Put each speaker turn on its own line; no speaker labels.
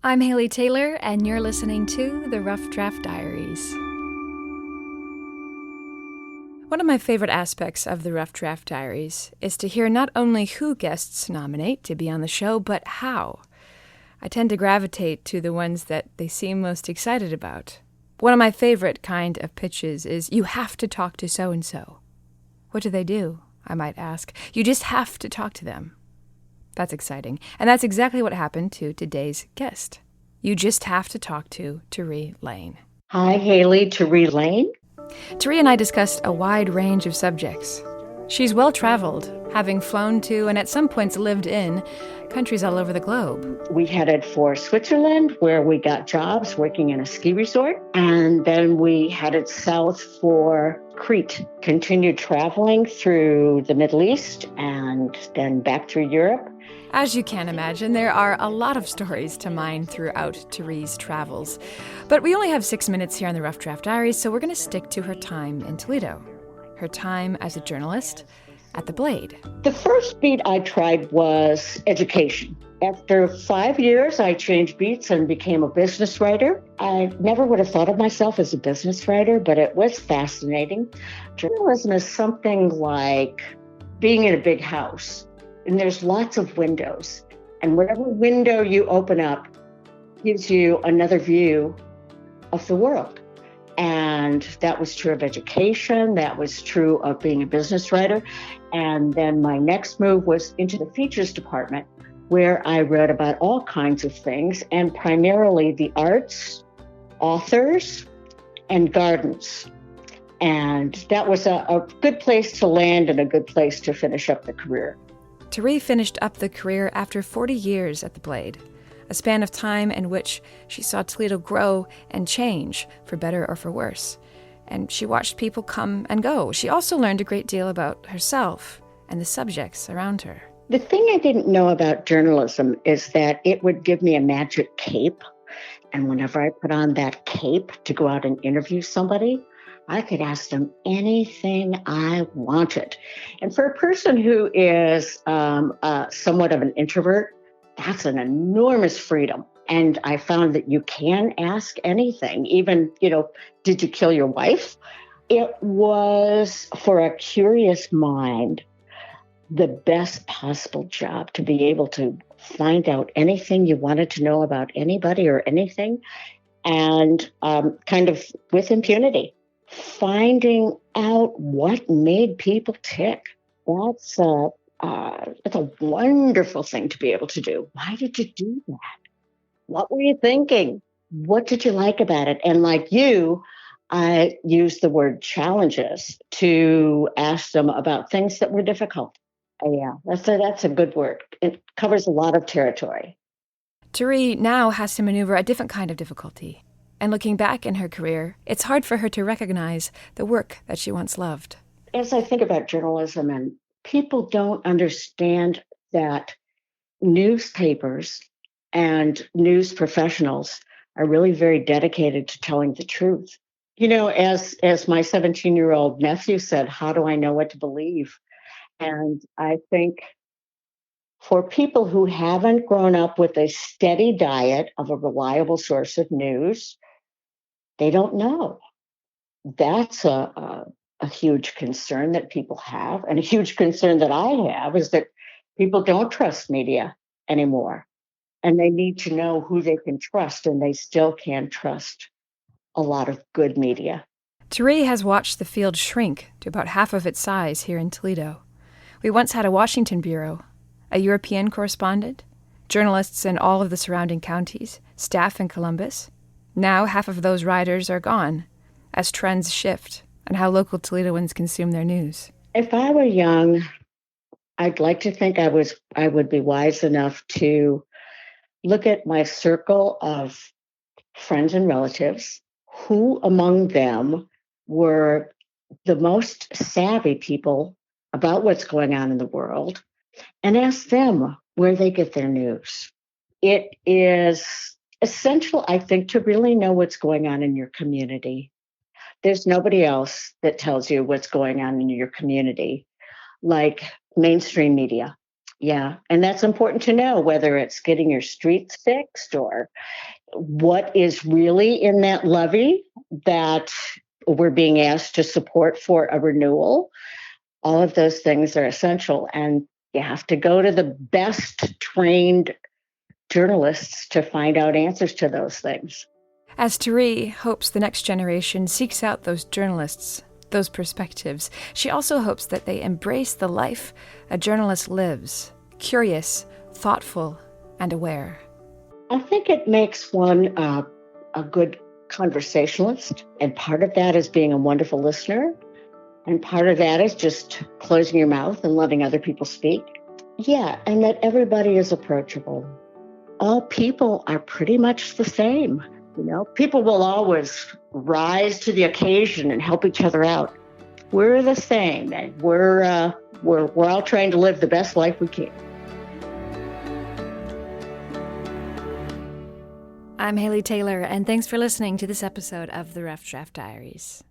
I'm Haley Taylor, and you're listening to the Rough Draft Diaries. One of my favorite aspects of the Rough Draft Diaries is to hear not only who guests nominate to be on the show, but how. I tend to gravitate to the ones that they seem most excited about. One of my favorite kind of pitches is, you have to talk to so-and-so. What do they do? I might ask. You just have to talk to them. That's exciting. And that's exactly what happened to today's guest. You just have to talk to Tahree Lane.
Hi, Haley. Tahree Lane.
Tahree and I discussed a wide range of subjects. She's well-traveled, having flown to and at some points lived in countries all over the globe.
We headed for Switzerland, where we got jobs working in a ski resort. And then we headed south for Crete, continued traveling through the Middle East and then back through Europe.
As you can imagine, there are a lot of stories to mine throughout Tahree's travels. But we only have 6 minutes here on the Rough Draft Diaries, so we're going to stick to her time in Toledo. Her time as a journalist at the Blade.
The first beat I tried was education. After 5 years, I changed beats and became a business writer. I never would have thought of myself as a business writer, but it was fascinating. Journalism is something like being in a big house. And there's lots of windows. And whatever window you open up gives you another view of the world. And that was true of education. That was true of being a business writer. And then my next move was into the features department, where I read about all kinds of things, and primarily the arts, authors, and gardens. And that was a good place to land and a good place to finish up the career.
Tahree finished up the career after 40 years at the Blade, a span of time in which she saw Toledo grow and change, for better or for worse. And she watched people come and go. She also learned a great deal about herself and the subjects around her.
The thing I didn't know about journalism is that it would give me a magic cape. And whenever I put on that cape to go out and interview somebody, I could ask them anything I wanted. And for a person who is somewhat of an introvert, that's an enormous freedom. And I found that you can ask anything, even, did you kill your wife? It was, for a curious mind, the best possible job to be able to find out anything you wanted to know about anybody or anything, and kind of with impunity. Finding out what made people tick. That's a wonderful thing to be able to do. Why did you do that? What were you thinking? What did you like about it? And like you, I used the word challenges to ask them about things that were difficult. Yeah, that's a good word. It covers a lot of territory.
Tahree now has to maneuver a different kind of difficulty. And looking back in her career, it's hard for her to recognize the work that she once loved.
As I think about journalism, and people don't understand that newspapers and news professionals are really very dedicated to telling the truth. As my 17-year-old nephew said, how do I know what to believe? And I think for people who haven't grown up with a steady diet of a reliable source of news, they don't know. That's a huge concern that people have. And a huge concern that I have is that people don't trust media anymore. And they need to know who they can trust, and they still can't trust a lot of good media.
Tahree has watched the field shrink to about half of its size here in Toledo. We once had a Washington bureau, a European correspondent, journalists in all of the surrounding counties, staff in Columbus. Now half of those writers are gone, as trends shift and how local Toledoans consume their news.
If I were young, I'd like to think I would be wise enough to look at my circle of friends and relatives, who among them were the most savvy people about what's going on in the world, and ask them where they get their news. It is essential, I think, to really know what's going on in your community. There's nobody else that tells you what's going on in your community like mainstream media. Yeah. And that's important to know, whether it's getting your streets fixed or what is really in that levy that we're being asked to support for a renewal. All of those things are essential. And you have to go to the best trained journalists to find out answers to those things.
As Tahree hopes the next generation seeks out those journalists, those perspectives, she also hopes that they embrace the life a journalist lives, curious, thoughtful, and aware.
I think it makes one a good conversationalist. And part of that is being a wonderful listener. And part of that is just closing your mouth and letting other people speak. Yeah, and that everybody is approachable. All people are pretty much the same. People will always rise to the occasion and help each other out. We're the same, and we're all trying to live the best life we can.
I'm Haley Taylor, and thanks for listening to this episode of the Rough Draft Diaries.